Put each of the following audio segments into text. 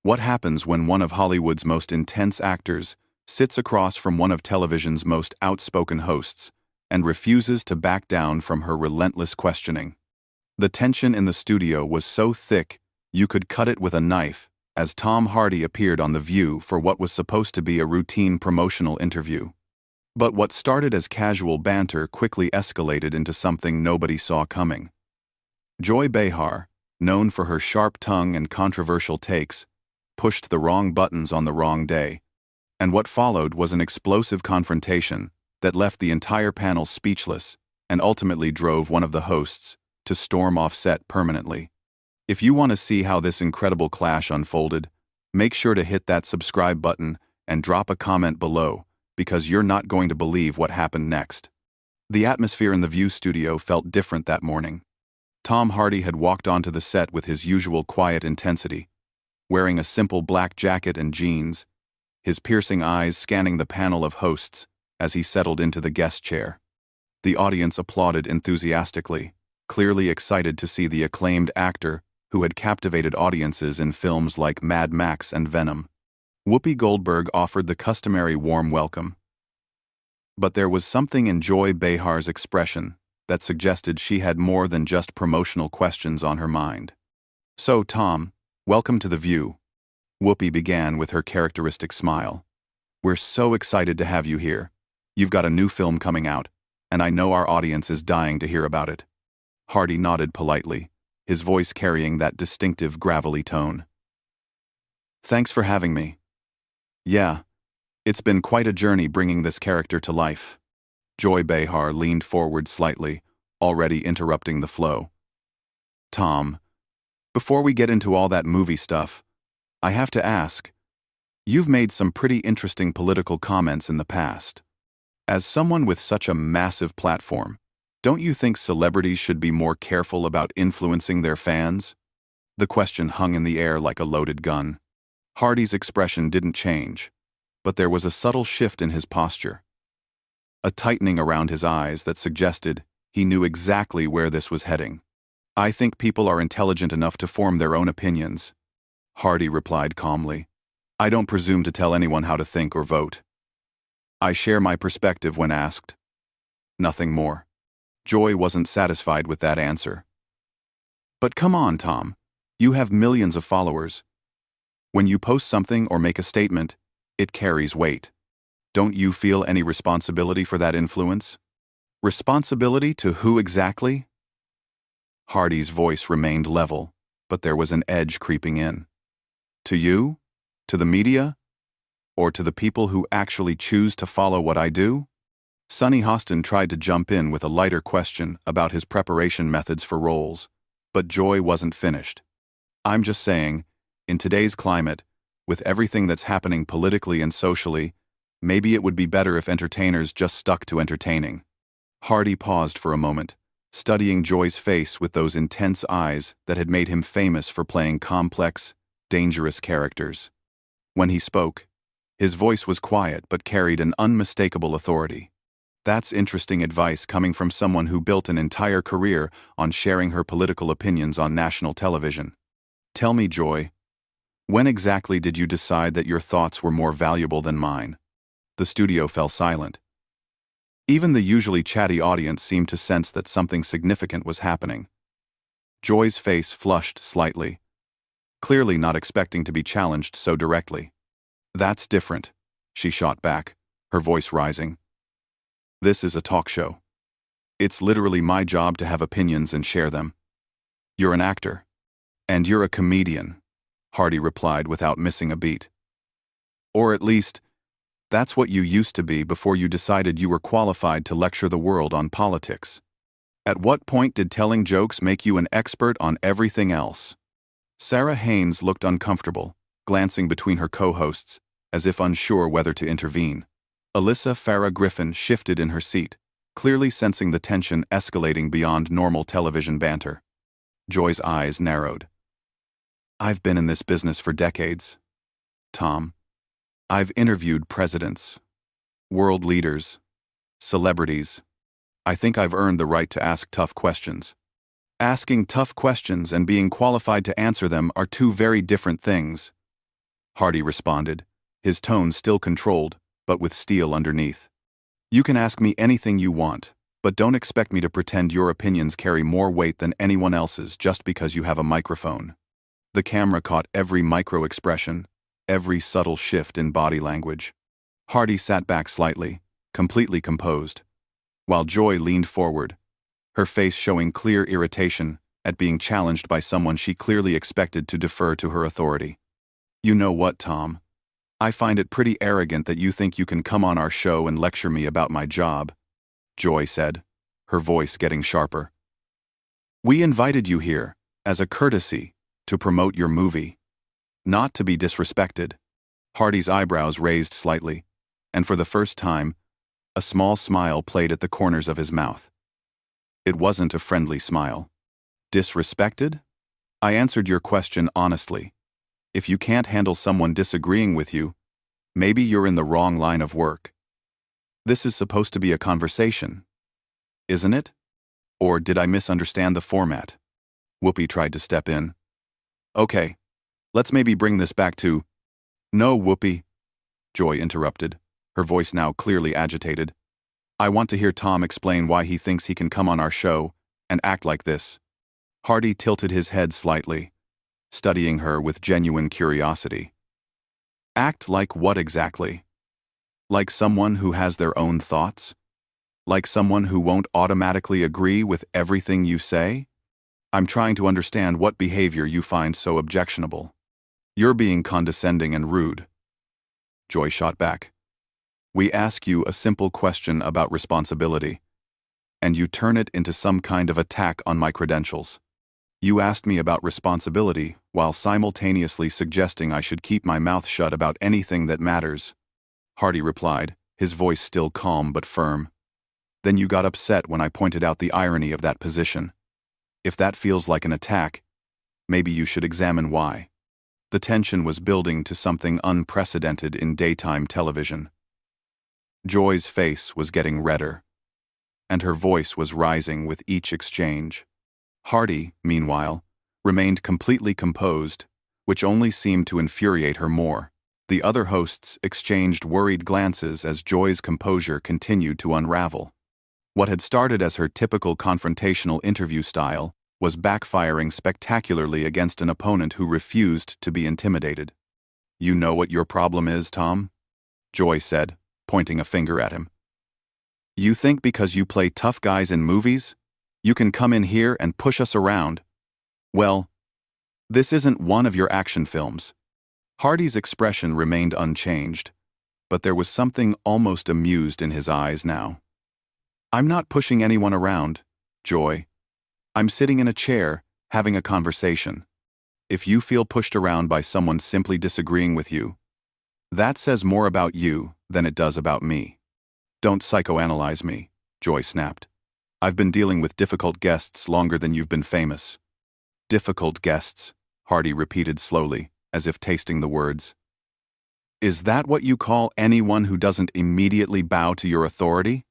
What happens when one of Hollywood's most intense actors sits across from one of television's most outspoken hosts and refuses to back down from her relentless questioning? The tension in the studio was so thick you could cut it with a knife as Tom Hardy appeared on The View for what was supposed to be a routine promotional interview. But what started as casual banter quickly escalated into something nobody saw coming. Joy Behar, known for her sharp tongue and controversial takes, pushed the wrong buttons on the wrong day, and what followed was an explosive confrontation that left the entire panel speechless and ultimately drove one of the hosts to storm off set permanently. If you want to see how this incredible clash unfolded, make sure to hit that subscribe button and drop a comment below, because you're not going to believe what happened next. The atmosphere in the View studio felt different that morning. Tom Hardy had walked onto the set with his usual quiet intensity, wearing a simple black jacket and jeans, his piercing eyes scanning the panel of hosts as he settled into the guest chair. The audience applauded enthusiastically, clearly excited to see the acclaimed actor who had captivated audiences in films like Mad Max and Venom. Whoopi Goldberg offered the customary warm welcome. But there was something in Joy Behar's expression that suggested she had more than just promotional questions on her mind. "So, Tom, welcome to The View," Whoopi began with her characteristic smile. "We're so excited to have you here. You've got a new film coming out, and I know our audience is dying to hear about it." Hardy nodded politely, his voice carrying that distinctive gravelly tone. "Thanks for having me. Yeah, it's been quite a journey bringing this character to life." Joy Behar leaned forward slightly, already interrupting the flow. "Tom, before we get into all that movie stuff, I have to ask, you've made some pretty interesting political comments in the past. As someone with such a massive platform, don't you think celebrities should be more careful about influencing their fans?" The question hung in the air like a loaded gun. Hardy's expression didn't change, but there was a subtle shift in his posture, a tightening around his eyes that suggested he knew exactly where this was heading. "I think people are intelligent enough to form their own opinions," Hardy replied calmly. "I don't presume to tell anyone how to think or vote. I share my perspective when asked. Nothing more." Joy wasn't satisfied with that answer. "But come on, Tom. You have millions of followers. When you post something or make a statement, it carries weight. Don't you feel any responsibility for that influence?" "Responsibility to who exactly?" Hardy's voice remained level, but there was an edge creeping in. "To you? To the media? Or to the people who actually choose to follow what I do?" Sonny Hostin tried to jump in with a lighter question about his preparation methods for roles, but Joy wasn't finished. "I'm just saying, in today's climate, with everything that's happening politically and socially, maybe it would be better if entertainers just stuck to entertaining." Hardy paused for a moment, studying Joy's face with those intense eyes that had made him famous for playing complex, dangerous characters. When he spoke, his voice was quiet but carried an unmistakable authority. That's interesting advice coming from someone who built an entire career on sharing her political opinions on national television. "Tell me, Joy, when exactly did you decide that your thoughts were more valuable than mine?" The studio fell silent. Even the usually chatty audience seemed to sense that something significant was happening. Joy's face flushed slightly, clearly not expecting to be challenged so directly. "That's different," she shot back, her voice rising. "This is a talk show. It's literally my job to have opinions and share them. You're an actor. And you're a comedian," Hardy replied without missing a beat. "Or at least, that's what you used to be before you decided you were qualified to lecture the world on politics. At what point did telling jokes make you an expert on everything else?" Sarah Haynes looked uncomfortable, glancing between her co-hosts, as if unsure whether to intervene. Alyssa Farah Griffin shifted in her seat, clearly sensing the tension escalating beyond normal television banter. Joy's eyes narrowed. "I've been in this business for decades, Tom. I've interviewed presidents, world leaders, celebrities. I think I've earned the right to ask tough questions. Asking tough questions and being qualified to answer them are two very different things," Hardy responded, his tone still controlled, but with steel underneath. You can ask me anything you want, but don't expect me to pretend your opinions carry more weight than anyone else's just because you have a microphone. The camera caught every micro-expression, every subtle shift in body language. Hardy sat back slightly, completely composed, while Joy leaned forward, her face showing clear irritation at being challenged by someone she clearly expected to defer to her authority. You know what, Tom? I find it pretty arrogant that you think you can come on our show and lecture me about my job, Joy said, her voice getting sharper. We invited you here, as a courtesy, to promote your movie, not to be disrespected. Hardy's eyebrows raised slightly, and for the first time, a small smile played at the corners of his mouth. It wasn't a friendly smile. Disrespected? I answered your question honestly. If you can't handle someone disagreeing with you, maybe you're in the wrong line of work. This is supposed to be a conversation, isn't it? Or did I misunderstand the format? Whoopi tried to step in. Okay, let's maybe bring this back to... No, Whoopi, Joy interrupted, her voice now clearly agitated. I want to hear Tom explain why he thinks he can come on our show and act like this. Hardy tilted his head slightly, studying her with genuine curiosity. Act like what exactly? Like someone who has their own thoughts? Like someone who won't automatically agree with everything you say? I'm trying to understand what behavior you find so objectionable. You're being condescending and rude. Joy shot back. We ask you a simple question about responsibility, and you turn it into some kind of attack on my credentials. You asked me about responsibility while simultaneously suggesting I should keep my mouth shut about anything that matters. Hardy replied, his voice still calm but firm. Then you got upset when I pointed out the irony of that position. If that feels like an attack, maybe you should examine why. The tension was building to something unprecedented in daytime television. Joy's face was getting redder, and her voice was rising with each exchange. Hardy, meanwhile, remained completely composed, which only seemed to infuriate her more. The other hosts exchanged worried glances as Joy's composure continued to unravel. What had started as her typical confrontational interview style was backfiring spectacularly against an opponent who refused to be intimidated. You know what your problem is, Tom? Joy said, pointing a finger at him. You think because you play tough guys in movies, you can come in here and push us around? Well, this isn't one of your action films. Hardy's expression remained unchanged, but there was something almost amused in his eyes now. I'm not pushing anyone around, Joy. I'm sitting in a chair, having a conversation. If you feel pushed around by someone simply disagreeing with you, that says more about you than it does about me. Don't psychoanalyze me, Joy snapped. I've been dealing with difficult guests longer than you've been famous. Difficult guests, Hardy repeated slowly, as if tasting the words. Is that what you call anyone who doesn't immediately bow to your authority?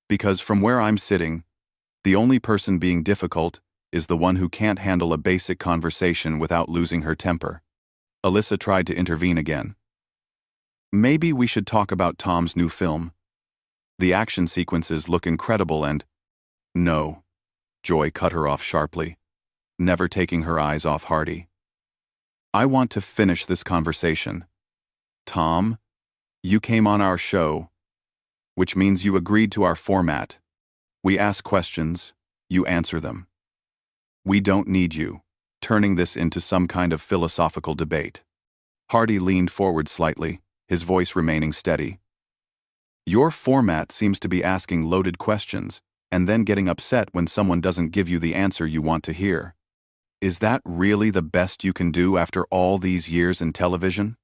Because from where I'm sitting, the only person being difficult is the one who can't handle a basic conversation without losing her temper. Alyssa tried to intervene again. Maybe we should talk about Tom's new film. The action sequences look incredible and... No, Joy cut her off sharply, never taking her eyes off Hardy. I want to finish this conversation. Tom, you came on our show, which means you agreed to our format. We ask questions, you answer them. We don't need you turning this into some kind of philosophical debate. Hardy leaned forward slightly, his voice remaining steady. Your format seems to be asking loaded questions and then getting upset when someone doesn't give you the answer you want to hear. Is that really the best you can do after all these years in television?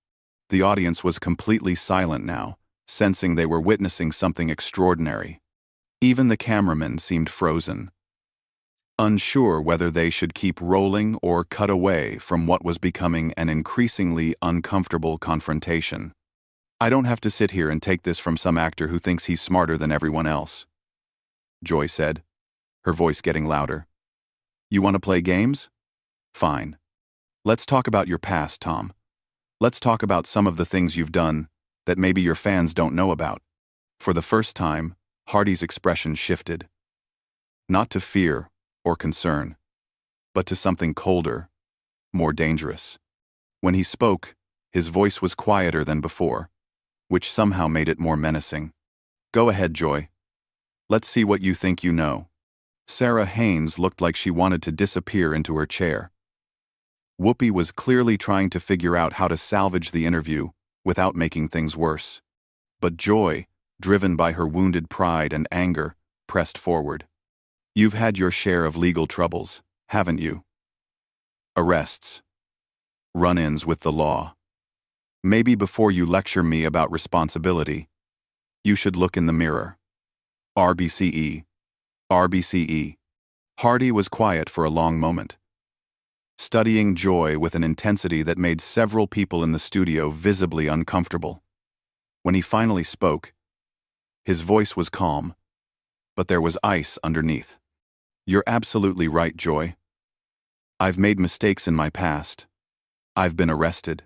The audience was completely silent now, sensing they were witnessing something extraordinary. Even the cameramen seemed frozen, unsure whether they should keep rolling or cut away from what was becoming an increasingly uncomfortable confrontation. I don't have to sit here and take this from some actor who thinks he's smarter than everyone else, Joy said, her voice getting louder. You want to play games? Fine. Let's talk about your past, Tom. Let's talk about some of the things you've done that maybe your fans don't know about. For the first time, Hardy's expression shifted. Not to fear or concern, but to something colder, more dangerous. When he spoke, his voice was quieter than before, which somehow made it more menacing. Go ahead, Joy. Let's see what you think you know. Sarah Haynes looked like she wanted to disappear into her chair. Whoopi was clearly trying to figure out how to salvage the interview without making things worse. But Joy, driven by her wounded pride and anger, pressed forward. You've had your share of legal troubles, haven't you? Arrests. Run-ins with the law. Maybe before you lecture me about responsibility, you should look in the mirror. RBCE. RBCE. Hardy was quiet for a long moment, studying Joy with an intensity that made several people in the studio visibly uncomfortable. When he finally spoke, his voice was calm, but there was ice underneath. You're absolutely right, Joy. I've made mistakes in my past. I've been arrested.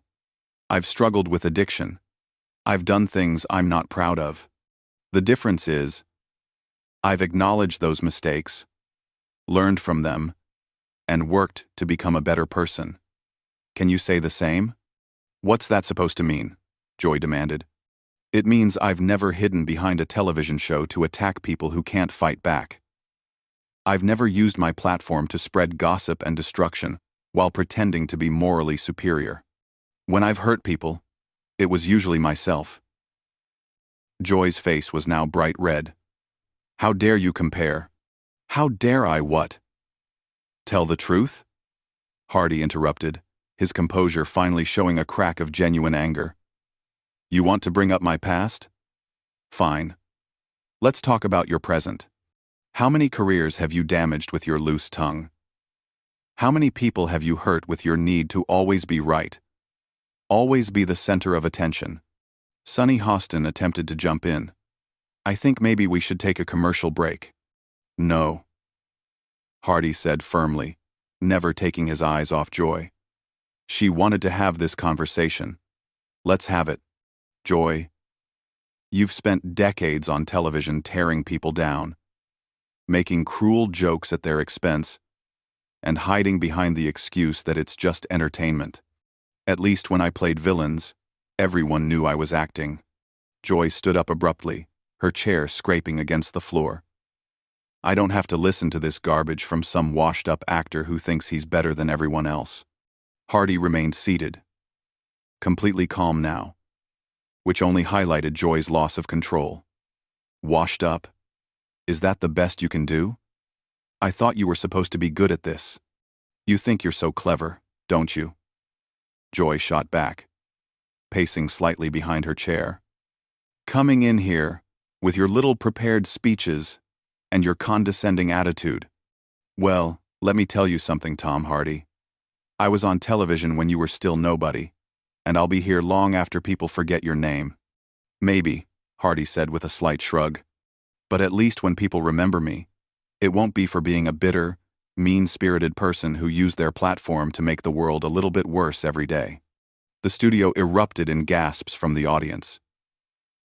I've struggled with addiction. I've done things I'm not proud of. The difference is, I've acknowledged those mistakes, learned from them, and worked to become a better person. Can you say the same? What's that supposed to mean? Joy demanded. It means I've never hidden behind a television show to attack people who can't fight back. I've never used my platform to spread gossip and destruction while pretending to be morally superior. When I've hurt people, it was usually myself. Joy's face was now bright red. How dare you compare? How dare I what? Tell the truth? Hardy interrupted, his composure finally showing a crack of genuine anger. You want to bring up my past? Fine. Let's talk about your present. How many careers have you damaged with your loose tongue? How many people have you hurt with your need to always be right? Always be the center of attention? Sonny Hostin attempted to jump in. I think maybe we should take a commercial break. No. Hardy said firmly, never taking his eyes off Joy. She wanted to have this conversation. Let's have it. Joy, you've spent decades on television tearing people down, making cruel jokes at their expense, and hiding behind the excuse that it's just entertainment. At least when I played villains, everyone knew I was acting. Joy stood up abruptly, her chair scraping against the floor. I don't have to listen to this garbage from some washed-up actor who thinks he's better than everyone else. Hardy remained seated, completely calm now, which only highlighted Joy's loss of control. Washed up? Is that the best you can do? I thought you were supposed to be good at this. You think you're so clever, don't you? Joy shot back, pacing slightly behind her chair. Coming in here, with your little prepared speeches and your condescending attitude. Well, let me tell you something, Tom Hardy. I was on television when you were still nobody, and I'll be here long after people forget your name. Maybe, Hardy said with a slight shrug. But at least when people remember me, it won't be for being a bitter, mean-spirited person who used their platform to make the world a little bit worse every day. The studio erupted in gasps from the audience.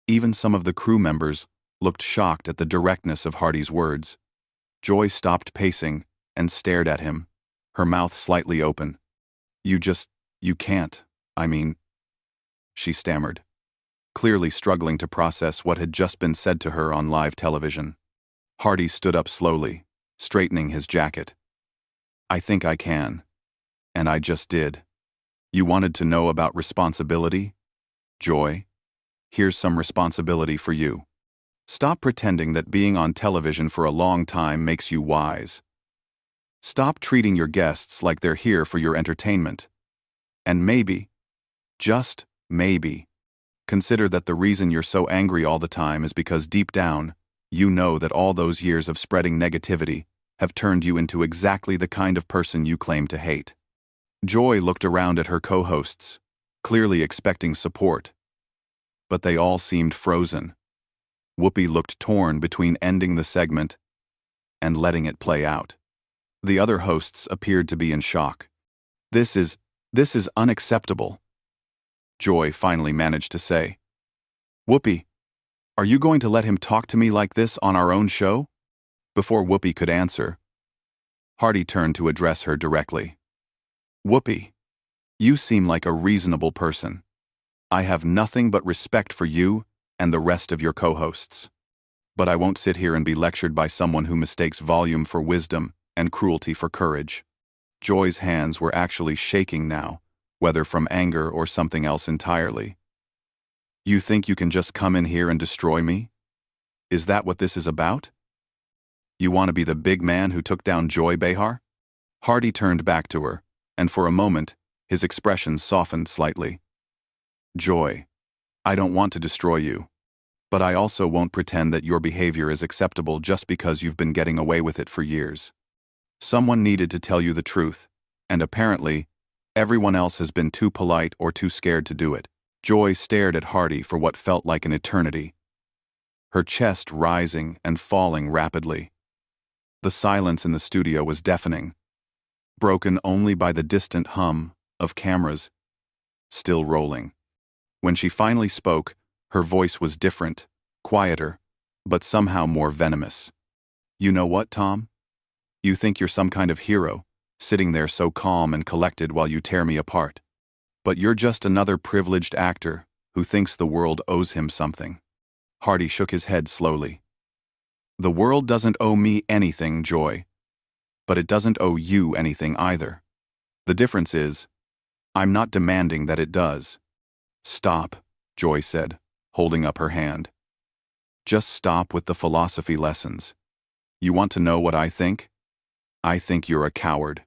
Even some of the crew members looked shocked at the directness of Hardy's words. Joy stopped pacing and stared at him, her mouth slightly open. You can't, she stammered, clearly struggling to process what had just been said to her on live television. Hardy stood up slowly, straightening his jacket. I think I can. And I just did. You wanted to know about responsibility? Joy, here's some responsibility for you. Stop pretending that being on television for a long time makes you wise. Stop treating your guests like they're here for your entertainment. And maybe, just maybe, consider that the reason you're so angry all the time is because deep down, you know that all those years of spreading negativity have turned you into exactly the kind of person you claim to hate. Joy looked around at her co-hosts, clearly expecting support. But they all seemed frozen. Whoopi looked torn between ending the segment and letting it play out. The other hosts appeared to be in shock. This is unacceptable. Joy finally managed to say. Whoopi, are you going to let him talk to me like this on our own show? Before Whoopi could answer, Hardy turned to address her directly. Whoopi, you seem like a reasonable person. I have nothing but respect for you and the rest of your co-hosts. But I won't sit here and be lectured by someone who mistakes volume for wisdom and cruelty for courage. Joy's hands were actually shaking now, whether from anger or something else entirely. You think you can just come in here and destroy me? Is that what this is about? You want to be the big man who took down Joy Behar? Hardy turned back to her, and for a moment, his expression softened slightly. Joy, I don't want to destroy you. But I also won't pretend that your behavior is acceptable just because you've been getting away with it for years. Someone needed to tell you the truth, and apparently, everyone else has been too polite or too scared to do it. Joy stared at Hardy for what felt like an eternity, her chest rising and falling rapidly. The silence in the studio was deafening, broken only by the distant hum of cameras still rolling. When she finally spoke, her voice was different, quieter, but somehow more venomous. You know what, Tom? You think you're some kind of hero, sitting there so calm and collected while you tear me apart. But you're just another privileged actor who thinks the world owes him something. Hardy shook his head slowly. The world doesn't owe me anything, Joy. But it doesn't owe you anything either. The difference is, I'm not demanding that it does. Stop, Joy said, holding up her hand. Just stop with the philosophy lessons. You want to know what I think? I think you're a coward.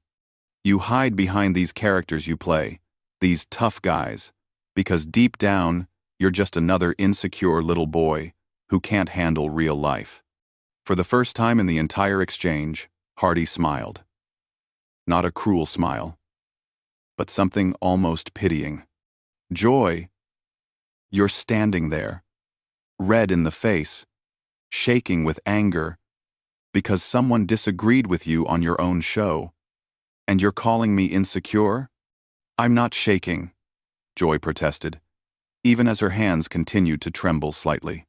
You hide behind these characters you play, these tough guys, because deep down, you're just another insecure little boy who can't handle real life. For the first time in the entire exchange, Hardy smiled. Not a cruel smile, but something almost pitying. Joy, you're standing there, red in the face, shaking with anger, because someone disagreed with you on your own show, and you're calling me insecure? I'm not shaking, Joy protested, even as her hands continued to tremble slightly.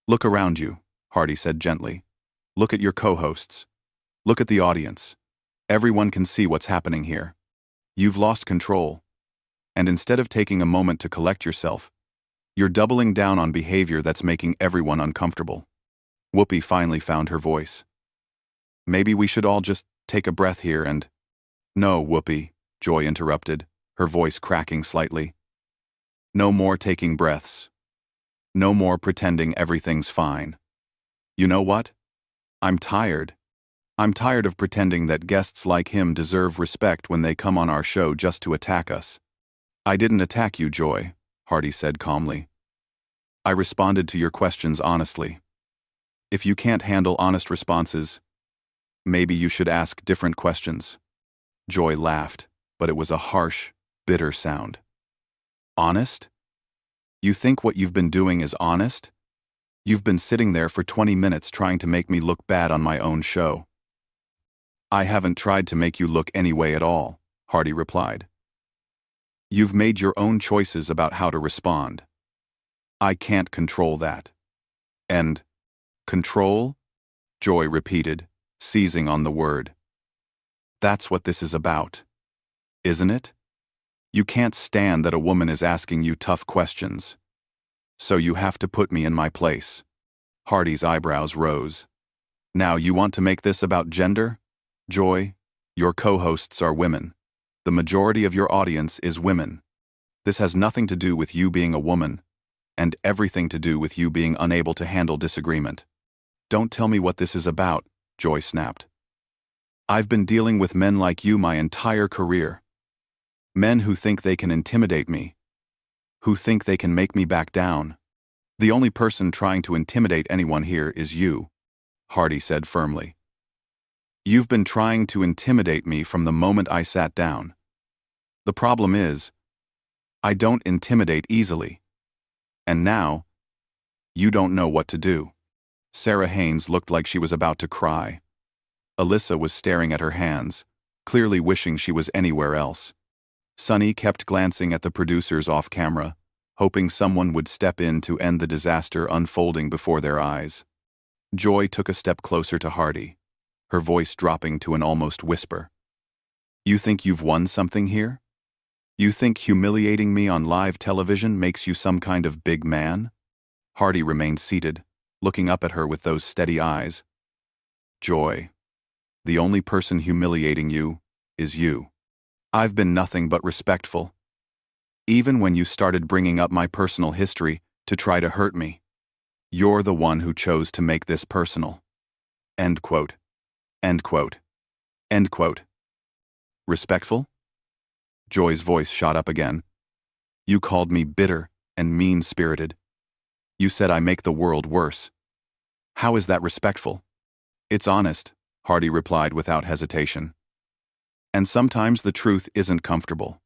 Look around you, Hardy said gently. Look at your co-hosts. Look at the audience. Everyone can see what's happening here. You've lost control, and instead of taking a moment to collect yourself, you're doubling down on behavior that's making everyone uncomfortable. Whoopi finally found her voice. Maybe we should all just take a breath here and— No, Whoopi, Joy interrupted, her voice cracking slightly. No more taking breaths. No more pretending everything's fine. You know what? I'm tired. I'm tired of pretending that guests like him deserve respect when they come on our show just to attack us. I didn't attack you, Joy, Hardy said calmly. I responded to your questions honestly. If you can't handle honest responses, maybe you should ask different questions. Joy laughed, but it was a harsh, bitter sound. Honest? You think what you've been doing is honest? You've been sitting there for 20 minutes trying to make me look bad on my own show. I haven't tried to make you look any way at all, Hardy replied. You've made your own choices about how to respond. I can't control that. And control? Joy repeated, seizing on the word. That's what this is about, isn't it? You can't stand that a woman is asking you tough questions. So you have to put me in my place. Hardy's eyebrows rose. Now you want to make this about gender? Joy, your co-hosts are women. The majority of your audience is women. This has nothing to do with you being a woman, and everything to do with you being unable to handle disagreement. Don't tell me what this is about, Joy snapped. I've been dealing with men like you my entire career. Men who think they can intimidate me, who think they can make me back down. The only person trying to intimidate anyone here is you, Hardy said firmly. You've been trying to intimidate me from the moment I sat down. The problem is, I don't intimidate easily. And now, you don't know what to do. Sarah Haynes looked like she was about to cry. Alyssa was staring at her hands, clearly wishing she was anywhere else. Sunny kept glancing at the producers off camera, hoping someone would step in to end the disaster unfolding before their eyes. Joy took a step closer to Hardy, her voice dropping to an almost whisper. You think you've won something here? You think humiliating me on live television makes you some kind of big man? Hardy remained seated, looking up at her with those steady eyes. Joy, the only person humiliating you is you. I've been nothing but respectful. Even when you started bringing up my personal history to try to hurt me, you're the one who chose to make this personal. End quote. End quote. End quote. Respectful? Joy's voice shot up again. You called me bitter and mean-spirited. You said I make the world worse. How is that respectful? It's honest, Hardy replied without hesitation. And sometimes the truth isn't comfortable.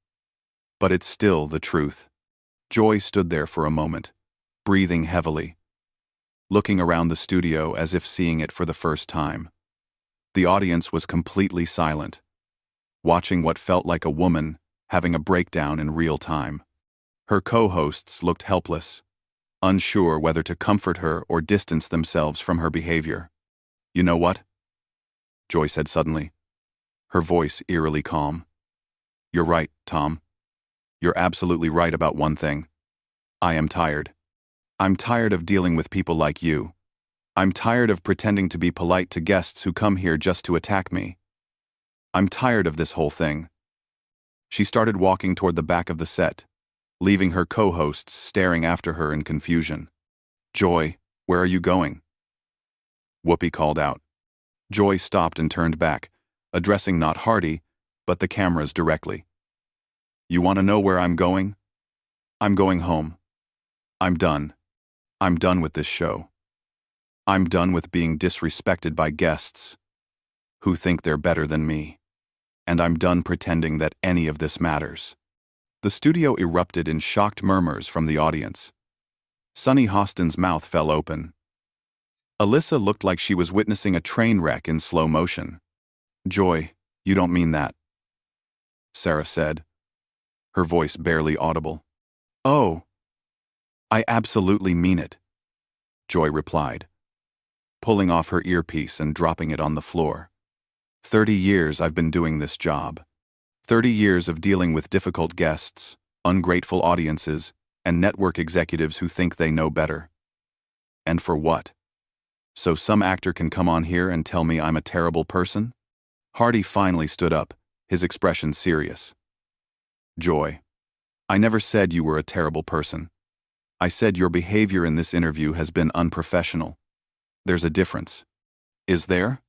But it's still the truth. Joy stood there for a moment, breathing heavily, looking around the studio as if seeing it for the first time. The audience was completely silent, watching what felt like a woman having a breakdown in real time. Her co-hosts looked helpless, unsure whether to comfort her or distance themselves from her behavior. You know what? Joy said suddenly, her voice eerily calm. You're right, Tom. You're absolutely right about one thing. I am tired. I'm tired of dealing with people like you. I'm tired of pretending to be polite to guests who come here just to attack me. I'm tired of this whole thing. She started walking toward the back of the set, leaving her co-hosts staring after her in confusion. Joy, where are you going? Whoopi called out. Joy stopped and turned back, addressing not Hardy, but the cameras directly. You want to know where I'm going? I'm going home. I'm done. I'm done with this show. I'm done with being disrespected by guests who think they're better than me. And I'm done pretending that any of this matters. The studio erupted in shocked murmurs from the audience. Sunny Hostin's mouth fell open. Alyssa looked like she was witnessing a train wreck in slow motion. Joy, you don't mean that, Sarah said, her voice barely audible. Oh, I absolutely mean it, Joy replied, pulling off her earpiece and dropping it on the floor. 30 years I've been doing this job. 30 years of dealing with difficult guests, ungrateful audiences, and network executives who think they know better. And for what? So some actor can come on here and tell me I'm a terrible person? Hardy finally stood up, his expression serious. Joy, I never said you were a terrible person. I said your behavior in this interview has been unprofessional. There's a difference. Is there?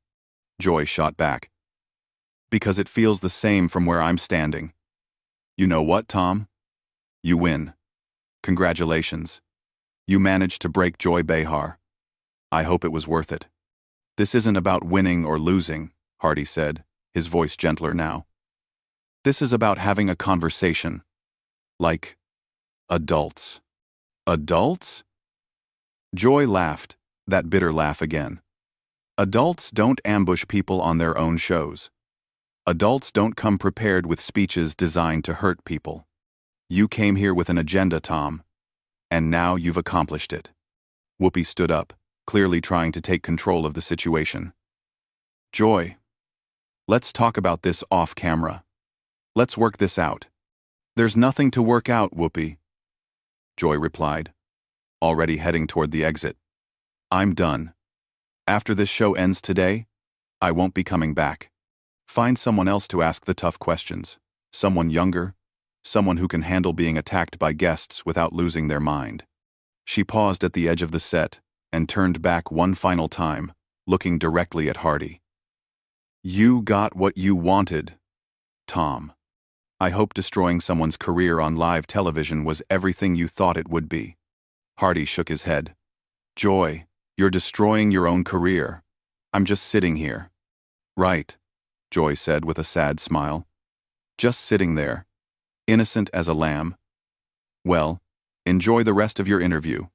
Joy shot back. Because it feels the same from where I'm standing. You know what, Tom? You win. Congratulations. You managed to break Joy Behar. I hope it was worth it. This isn't about winning or losing, Hardy said, his voice gentler now. This is about having a conversation. Like adults. Adults? Joy laughed, that bitter laugh again. Adults don't ambush people on their own shows. Adults don't come prepared with speeches designed to hurt people. You came here with an agenda, Tom. And now you've accomplished it. Whoopi stood up, clearly trying to take control of the situation. Joy, let's talk about this off camera. Let's work this out. There's nothing to work out, Whoopi, Joy replied, already heading toward the exit. I'm done. After this show ends today, I won't be coming back. Find someone else to ask the tough questions. Someone younger, someone who can handle being attacked by guests without losing their mind. She paused at the edge of the set and turned back one final time, looking directly at Hardy. You got what you wanted, Tom. I hope destroying someone's career on live television was everything you thought it would be. Hardy shook his head. Joy, you're destroying your own career. I'm just sitting here. Right, Joy said with a sad smile. Just sitting there, innocent as a lamb. Well, enjoy the rest of your interview.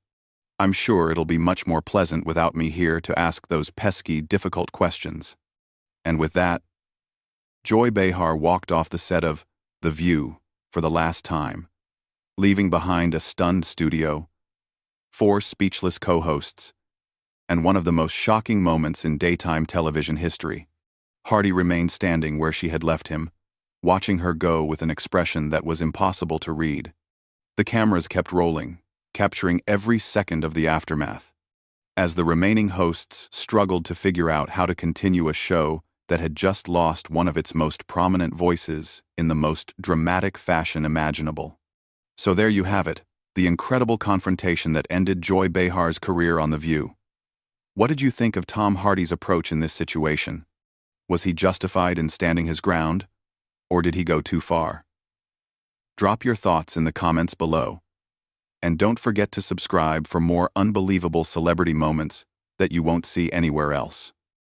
I'm sure it'll be much more pleasant without me here to ask those pesky, difficult questions. And with that, Joy Behar walked off the set of The View for the last time, leaving behind a stunned studio, 4 speechless co-hosts, and one of the most shocking moments in daytime television history. Hardy remained standing where she had left him, watching her go with an expression that was impossible to read. The cameras kept rolling, capturing every second of the aftermath, as the remaining hosts struggled to figure out how to continue a show that had just lost one of its most prominent voices in the most dramatic fashion imaginable. So there you have it, the incredible confrontation that ended Joy Behar's career on The View. What did you think of Tom Hardy's approach in this situation? Was he justified in standing his ground, or did he go too far? Drop your thoughts in the comments below. And don't forget to subscribe for more unbelievable celebrity moments that you won't see anywhere else.